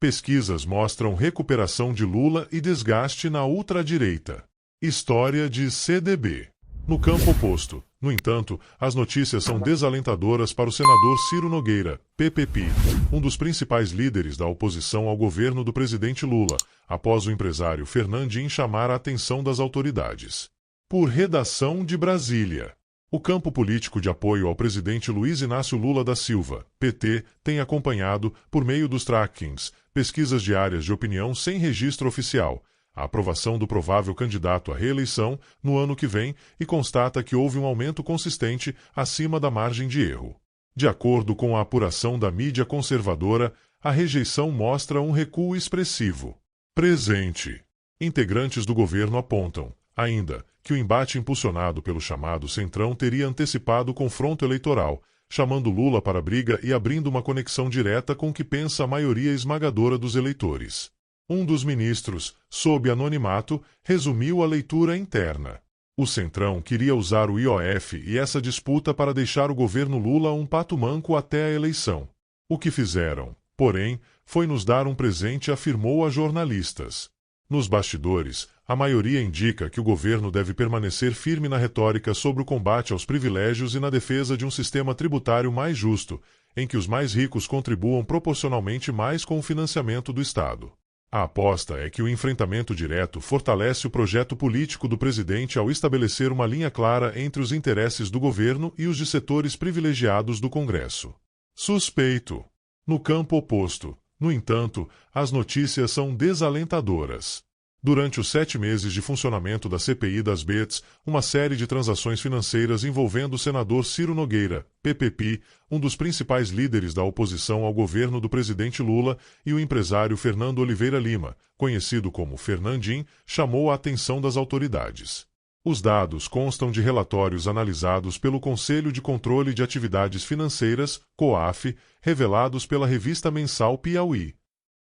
Pesquisas mostram recuperação de Lula e desgaste na ultradireita. História de CDB. No campo oposto, no entanto, as notícias são desalentadoras para o senador Ciro Nogueira, PPP, um dos principais líderes da oposição ao governo do presidente Lula, após o empresário Fernandinho chamar a atenção das autoridades. Por redação de Brasília. O campo político de apoio ao presidente Luiz Inácio Lula da Silva, PT, tem acompanhado, por meio dos trackings, pesquisas diárias de opinião sem registro oficial, a aprovação do provável candidato à reeleição no ano que vem e constata que houve um aumento consistente acima da margem de erro. De acordo com a apuração da mídia conservadora, a rejeição mostra um recuo expressivo. Presente. Integrantes do governo apontam, ainda, que o embate impulsionado pelo chamado Centrão teria antecipado o confronto eleitoral, chamando Lula para a briga e abrindo uma conexão direta com o que pensa a maioria esmagadora dos eleitores. Um dos ministros, sob anonimato, resumiu a leitura interna. O Centrão queria usar o IOF e essa disputa para deixar o governo Lula um pato manco até a eleição. O que fizeram, porém, foi nos dar um presente, afirmou a jornalistas. Nos bastidores, a maioria indica que o governo deve permanecer firme na retórica sobre o combate aos privilégios e na defesa de um sistema tributário mais justo, em que os mais ricos contribuam proporcionalmente mais com o financiamento do Estado. A aposta é que o enfrentamento direto fortalece o projeto político do presidente ao estabelecer uma linha clara entre os interesses do governo e os de setores privilegiados do Congresso. Suspeito. No campo oposto, no entanto, as notícias são desalentadoras. Durante os 7 meses de funcionamento da CPI das Bets, uma série de transações financeiras envolvendo o senador Ciro Nogueira, PPP, um dos principais líderes da oposição ao governo do presidente Lula, e o empresário Fernando Oliveira Lima, conhecido como Fernandinho, chamou a atenção das autoridades. Os dados constam de relatórios analisados pelo Conselho de Controle de Atividades Financeiras, COAF, revelados pela revista mensal Piauí.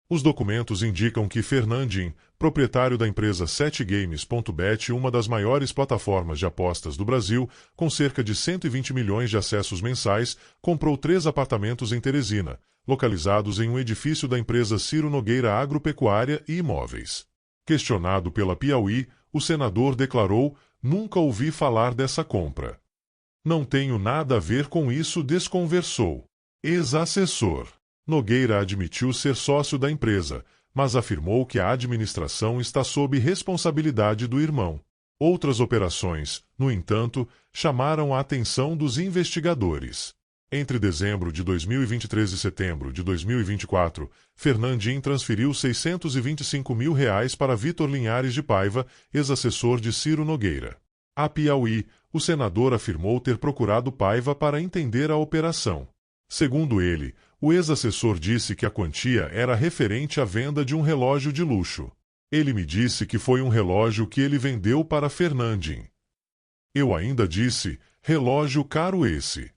Os documentos indicam que Fernandinho, proprietário da empresa 7games.bet, uma das maiores plataformas de apostas do Brasil, com cerca de 120 milhões de acessos mensais, comprou 3 apartamentos em Teresina, localizados em um edifício da empresa Ciro Nogueira Agropecuária e Imóveis. Questionado pela Piauí, o senador declarou: "Nunca ouvi falar dessa compra. Não tenho nada a ver com isso", desconversou. Ex-assessor. Nogueira admitiu ser sócio da empresa, mas afirmou que a administração está sob responsabilidade do irmão. Outras operações, no entanto, chamaram a atenção dos investigadores. Entre dezembro de 2023 e setembro de 2024, Fernandinho transferiu R$ 625 mil para Vitor Linhares de Paiva, ex-assessor de Ciro Nogueira. A Piauí, o senador afirmou ter procurado Paiva para entender a operação. Segundo ele, o ex-assessor disse que a quantia era referente à venda de um relógio de luxo. Ele me disse que foi um relógio que ele vendeu para Fernandinho. Eu ainda disse: "Relógio caro esse."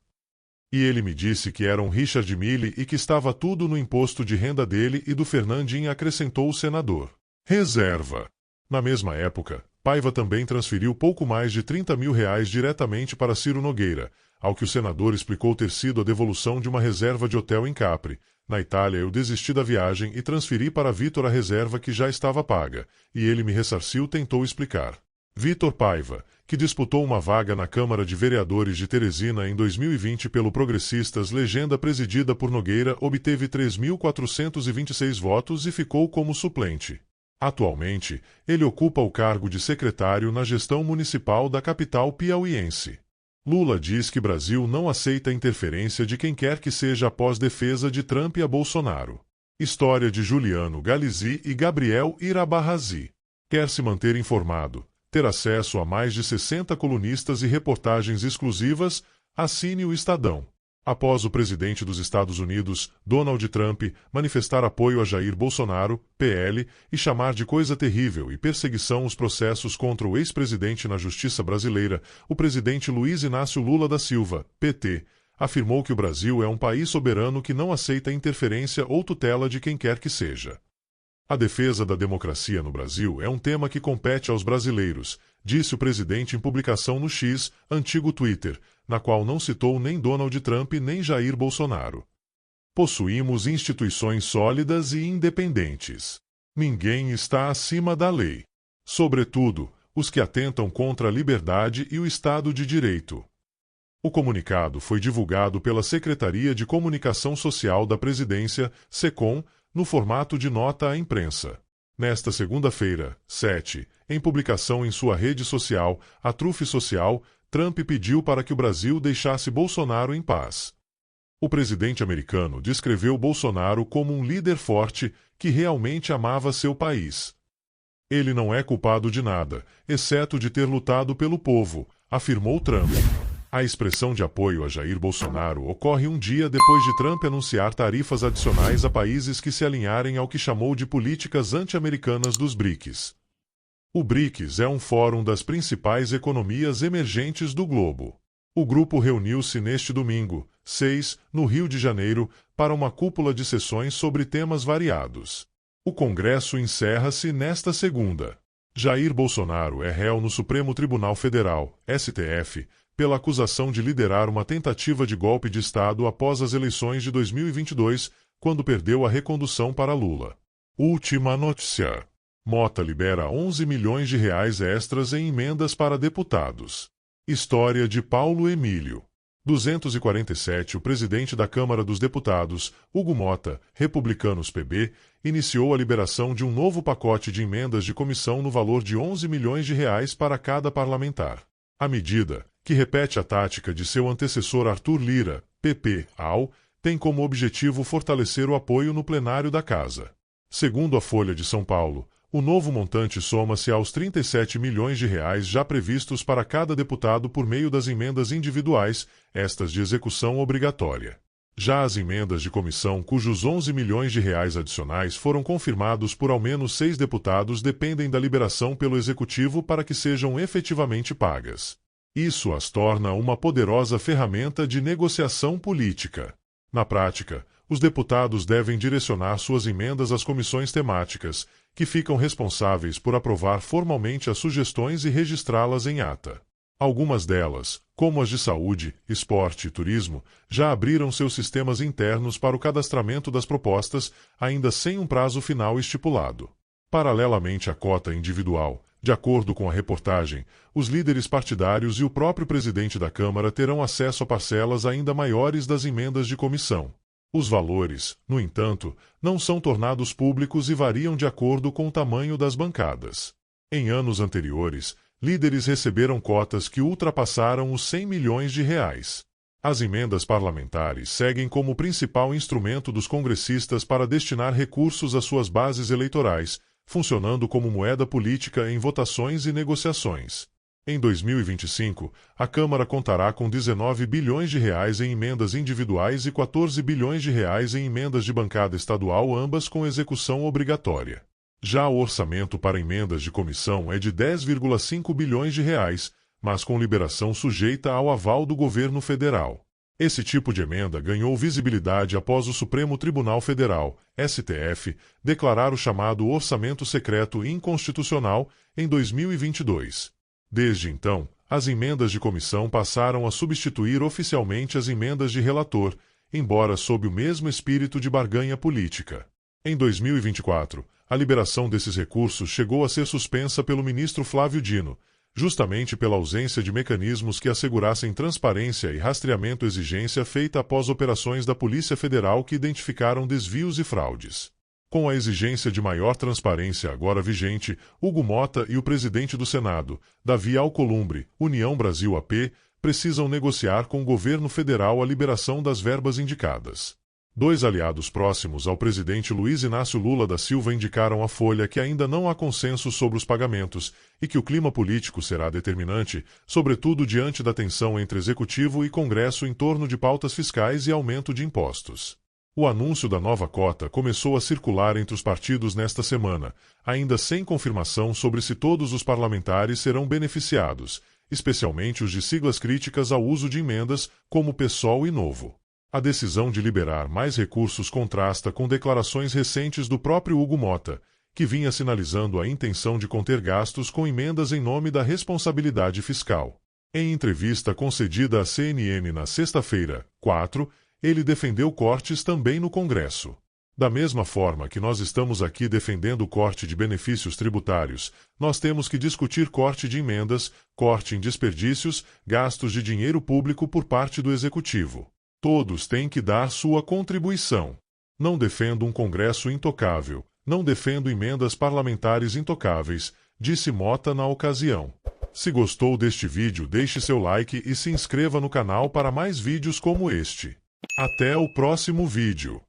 E ele me disse que era um Richard Mille e que estava tudo no imposto de renda dele e do Fernandinho, acrescentou o senador. Reserva. Na mesma época, Paiva também transferiu pouco mais de R$ 30 mil diretamente para Ciro Nogueira, ao que o senador explicou ter sido a devolução de uma reserva de hotel em Capri. Na Itália, eu desisti da viagem e transferi para Vitor a reserva que já estava paga, e ele me ressarciu, tentou explicar. Vitor Paiva, que disputou uma vaga na Câmara de Vereadores de Teresina em 2020 pelo Progressistas, legenda presidida por Nogueira, obteve 3.426 votos e ficou como suplente. Atualmente, ele ocupa o cargo de secretário na gestão municipal da capital piauiense. Lula diz que Brasil não aceita a interferência de quem quer que seja após defesa de Trump a Bolsonaro. História de Juliano Galizzi e Gabriel Irabarrazi. Quer se manter informado, ter acesso a mais de 60 colunistas e reportagens exclusivas? Assine o Estadão. Após o presidente dos Estados Unidos, Donald Trump, manifestar apoio a Jair Bolsonaro, PL, e chamar de coisa terrível e perseguição os processos contra o ex-presidente na justiça brasileira, o presidente Luiz Inácio Lula da Silva, PT, afirmou que o Brasil é um país soberano que não aceita interferência ou tutela de quem quer que seja. A defesa da democracia no Brasil é um tema que compete aos brasileiros, disse o presidente em publicação no X, antigo Twitter, na qual não citou nem Donald Trump nem Jair Bolsonaro. Possuímos instituições sólidas e independentes. Ninguém está acima da lei. Sobretudo, os que atentam contra a liberdade e o Estado de Direito. O comunicado foi divulgado pela Secretaria de Comunicação Social da Presidência, SECOM, no formato de nota à imprensa. Nesta segunda-feira, 7, em publicação em sua rede social, a Truth Social, Trump pediu para que o Brasil deixasse Bolsonaro em paz. O presidente americano descreveu Bolsonaro como um líder forte que realmente amava seu país. Ele não é culpado de nada, exceto de ter lutado pelo povo, afirmou Trump. A expressão de apoio a Jair Bolsonaro ocorre um dia depois de Trump anunciar tarifas adicionais a países que se alinharem ao que chamou de políticas anti-americanas dos BRICS. O BRICS é um fórum das principais economias emergentes do globo. O grupo reuniu-se neste domingo, 6, no Rio de Janeiro, para uma cúpula de sessões sobre temas variados. O Congresso encerra-se nesta segunda. Jair Bolsonaro é réu no Supremo Tribunal Federal, STF, pela acusação de liderar uma tentativa de golpe de Estado após as eleições de 2022, quando perdeu a recondução para Lula. Última notícia. Mota libera 11 milhões de reais extras em emendas para deputados. História de Paulo Emílio. 247. O presidente da Câmara dos Deputados, Hugo Mota, Republicanos PB, iniciou a liberação de um novo pacote de emendas de comissão no valor de 11 milhões de reais para cada parlamentar. A medida, que repete a tática de seu antecessor Arthur Lira, PP, AL, tem como objetivo fortalecer o apoio no plenário da Casa. Segundo a Folha de São Paulo, o novo montante soma-se aos 37 milhões de reais já previstos para cada deputado por meio das emendas individuais, estas de execução obrigatória. Já as emendas de comissão, cujos 11 milhões de reais adicionais foram confirmados por ao menos 6 deputados, dependem da liberação pelo Executivo para que sejam efetivamente pagas. Isso as torna uma poderosa ferramenta de negociação política. Na prática, os deputados devem direcionar suas emendas às comissões temáticas, que ficam responsáveis por aprovar formalmente as sugestões e registrá-las em ata. Algumas delas, como as de saúde, esporte e turismo, já abriram seus sistemas internos para o cadastramento das propostas, ainda sem um prazo final estipulado. Paralelamente à cota individual, de acordo com a reportagem, os líderes partidários e o próprio presidente da Câmara terão acesso a parcelas ainda maiores das emendas de comissão. Os valores, no entanto, não são tornados públicos e variam de acordo com o tamanho das bancadas. Em anos anteriores, líderes receberam cotas que ultrapassaram os 100 milhões de reais. As emendas parlamentares seguem como principal instrumento dos congressistas para destinar recursos às suas bases eleitorais, funcionando como moeda política em votações e negociações. Em 2025, a Câmara contará com 19 bilhões de reais em emendas individuais e 14 bilhões de reais em emendas de bancada estadual, ambas com execução obrigatória. Já o orçamento para emendas de comissão é de 10,5 bilhões de reais, mas com liberação sujeita ao aval do governo federal. Esse tipo de emenda ganhou visibilidade após o Supremo Tribunal Federal, STF, declarar o chamado orçamento secreto inconstitucional em 2022. Desde então, as emendas de comissão passaram a substituir oficialmente as emendas de relator, embora sob o mesmo espírito de barganha política. Em 2024, a liberação desses recursos chegou a ser suspensa pelo ministro Flávio Dino, justamente pela ausência de mecanismos que assegurassem transparência e rastreamento, exigência feita após operações da Polícia Federal que identificaram desvios e fraudes. Com a exigência de maior transparência agora vigente, Hugo Mota e o presidente do Senado, Davi Alcolumbre, União Brasil AP, precisam negociar com o governo federal a liberação das verbas indicadas. Dois aliados próximos ao presidente Luiz Inácio Lula da Silva indicaram à Folha que ainda não há consenso sobre os pagamentos e que o clima político será determinante, sobretudo diante da tensão entre Executivo e Congresso em torno de pautas fiscais e aumento de impostos. O anúncio da nova cota começou a circular entre os partidos nesta semana, ainda sem confirmação sobre se todos os parlamentares serão beneficiados, especialmente os de siglas críticas ao uso de emendas, como PSOL e Novo. A decisão de liberar mais recursos contrasta com declarações recentes do próprio Hugo Mota, que vinha sinalizando a intenção de conter gastos com emendas em nome da responsabilidade fiscal. Em entrevista concedida à CNN na sexta-feira, 4, Ele defendeu cortes também no Congresso. Da mesma forma que nós estamos aqui defendendo o corte de benefícios tributários, nós temos que discutir corte de emendas, corte em desperdícios, gastos de dinheiro público por parte do Executivo. Todos têm que dar sua contribuição. Não defendo um Congresso intocável, não defendo emendas parlamentares intocáveis, disse Mota na ocasião. Se gostou deste vídeo, deixe seu like e se inscreva no canal para mais vídeos como este. Até o próximo vídeo.